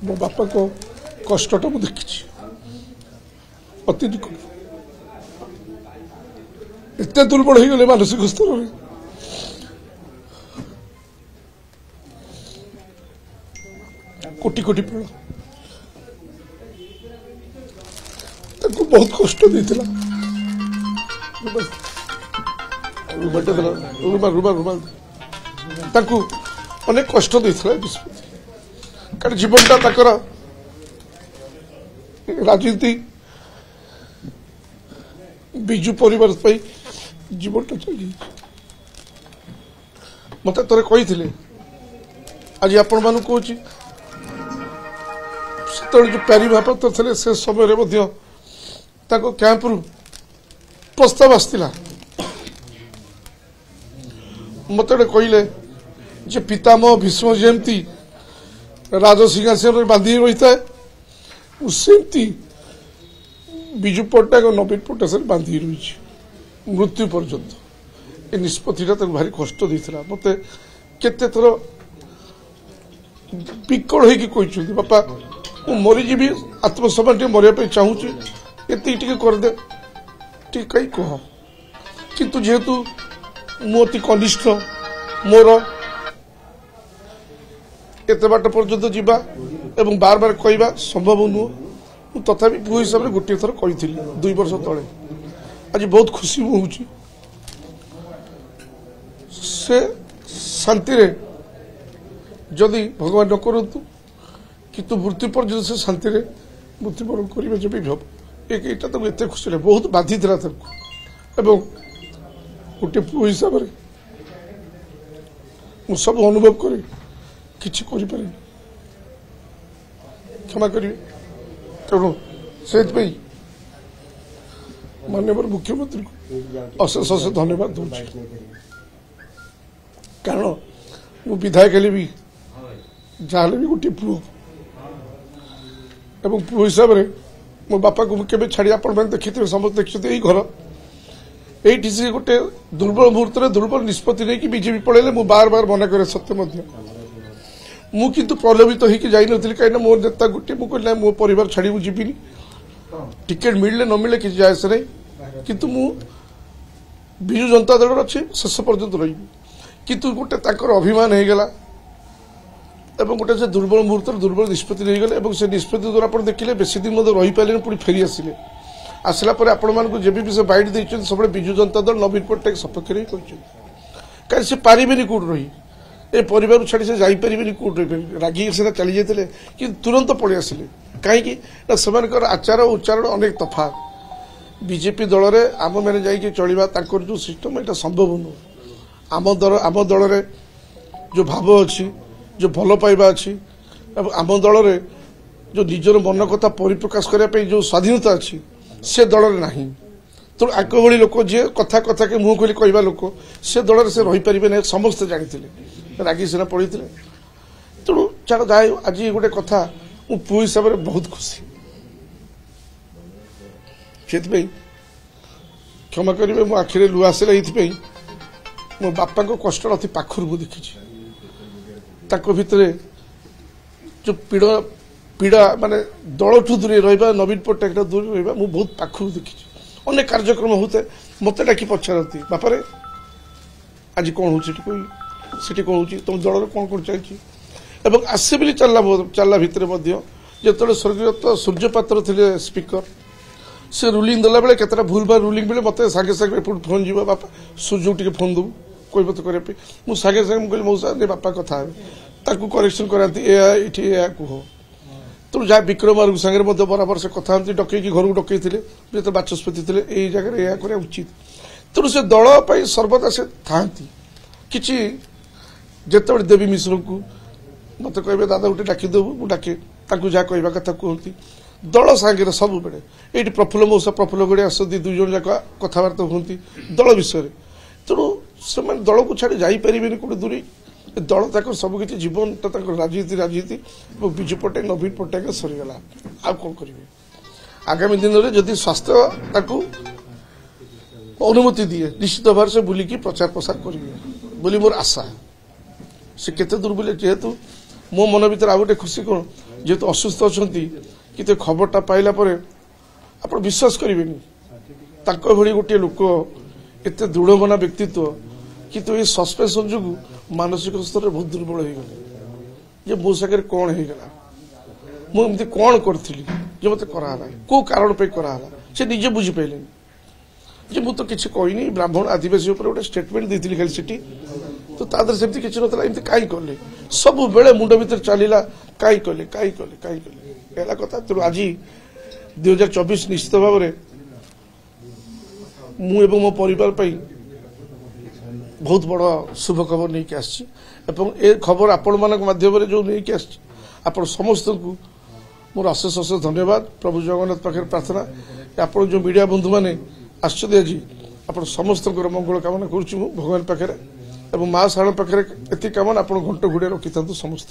मो बापा को कष्टटा मुझे देखी अति निकट एत दुर्बल हो गले मानसिक स्तर में कोटि कोटि प्रणाम बहुत कष्ट देला अनेक कष्ट देला कारण जीवनटा ताकर राजनीति बिजु परिवार जीवनटा चली मत थे कही आज आपण मान कहूँ जो प्यारी महापात्र थे से समय कैंप रु प्रस्ताव आसला मत कहले जे पितामह भीष्म जयंती राजसिंहासन बांधि रही है सेमती विजु पट्टनायक और नवीन पट्टनायक बांधि रही मृत्यु पर्यंत ए निष्पत्तिटा भारी कष्ट देता मत केते थर विकल हो बापा मु मरीजी आत्मसम्मान मरिया चाहूँगी ये करदे कहीं कह किंतु जेहेतु मु अति कनिष्ठ मोर एत बाट पर्यंत जीवा एवं बार बार कहवा संभव नुह तथापि पु हिसाब से गोटे थर कही 2 वर्ष तले आज बहुत खुशी हूँ से शांति जदि भगवान न करतु किंतु मृत्यु पर्यंत से शांति मृत्युवरण करेंगे जब भी एटा तो एत खुशी बहुत बाधि गोटे पु हिसाब से मु सब अनुभव करे किसी क्षमा करेंगे तेणु से माननीय मुख्यमंत्री को अशेष अशेष धन्यवाद दूसरी कारण मु विधायक हेले भी जहाँ भी गोटे पुओ एवं पुओ हिसाब से मो बापा को केवे छाड़ी आपण मैंने देखिए समस्त देखते यही घर ये से गोटे दुर्बल मुहूर्त दुर्बल निष्पत्ति नहीं कि बीजेपी पड़े मु बार बार मना करे सत्य मु किंतु प्रलोभित होकर जाई नथि कहीं मो नेता गोटे मु कहना मो परिवार छाड़ी जीविनी टिकेट मिलले न मिले किसी जायस नहीं किंतु मु विजु जनता दल अच्छे शेष पर्यंत रही किंतु गोटे अभिमान हो गला एवं गोटे से दुर्बल मुहूर्त दुर्बल निष्पत्ति नहीं गले से निष्पत्ति द्वारा आप देखिले बेसी दिन रही पारे पुणी फेरी आसिले आसला आपण मानक जब भी से बैठ देते सब विजु जनता दल नवीन पट्टनायक सपक्ष ही कहते कहीं से पारे कौट रही ए परिवार छाड़ी से जापारे कौट रही रागी सीना चली जाते कि तुरंत पलि आसिले कहीं आचार उच्चारण अनेक तफात बीजेपी दल में आम मैंने जाकि चलवा जो सिस्टम यहाँ संभव नुह आम दल में जो भाव अच्छी जो भल पाइबा अच्छी आम दल में जो निजर मन कथा परिप्रकाश करने जो स्वाधीनता अच्छी से दल में नहीं तो आग भली लोक जी कथा कथा के मुँह खोली कहवा लोक से दल में से रही पारे ना समस्ते जानी रागी सीना पड़ी तेणु चाल जाए आज गोटे कथा मु पु हिसाब से बहुत खुशी से क्षमा करेंगे मो आखिरे लुह आसला ये मो बापा को कष्ट अति पाखर मुझे देखी भितर जो पीड़ा माने दल ठू दूर रहा नवीन पट्टनायक दूर रहा मुझे बहुत पाखर देखी अनेक कार्यक्रम होते मत डाकी पचारती बापारे आज कौन हो कौन हो तुम दल कौन कौन चलती आसे बोली चलला भितर जो स्वर्गीय सूर्य पात्र थे स्पीकर से रूलिंग देला बेले केतरा भूल भाल रूलिंग बेले मत सागे सागे फोन जीव बापा सूर्य टे फोन दबू कोई मत करने मुझे सागे सागे कहली मौसा बापा कथा करेक्शन कराती ये कह तेणु जहाँ विक्रम सागर बराबर से कथा डकई घर को डकई जो बाचस्पति थे यही जगह यह करा उचित तेणु से दल सर्वदा से था किसी जिते देवी मिश्र को मत कहे दादा गोटे डाकिदेबू मुझे डाके जहाँ कहवा कथा कहती दल सांगे सब बेले ये प्रफुल्ल मौसा प्रफुल्ल गड़े आसती 2 जन जाक कथबार्ता होती दल विषय तेणु से दल को छाड़ी जापारे कौटे दूरी दल तक सबकि जीवन राजनीति विजु पट्टनायक नवीन पट्टनायक सरीगला आ कौन करेंगे आगामी दिन में जदि स्वास्थ्य अनुमति दिए निश्चित भाव से बुलिकी प्रचार प्रसार करेंगे बोली मोर आशा से केते दूर बोले जेहेतु मो मन भर आ गए खुशी कौन जेहेतु असुस्थ अच्छा कि खबरटा पाइला पर आप विश्वास करेंगे भली गोटे लोक एत दृढ़मना व्यक्तित्व किंतु ये सस्पेंशन जो मानसिक स्तर बहुत दुर्बल हो गले जे मो सागर कौन हो गला मुझे कौन करी जो मत कराला कौ कारण पे कराला से निजे बुझी पारे जे मु तो किसी कहनी ब्राह्मण आदिवासी गोटे स्टेटमेंट देती खाली सीटी तो तादर सेमती किसी नाला एमती कहीं कले सब बेले मुंड भर चलला कहीं कले कथा तेणु आज 2024 निश्चित भाव में मु मो परिवार बहुत बड़ शुभ खबर नहीं कि आसी ए खबर आपण मान माध्यम जो नहीं कि आपण समस्त को मोर अशेष अशेष धन्यवाद प्रभु जगन्नाथ पाखे प्रार्थना आप जो मीडिया बंधु मैंने आश्चर्य आज आप समस्त मंगल कामना करुच्ची भगवान पाखे और माँ शारण पाखे एति कामना आप घंट घोड़े रखी था समस्त।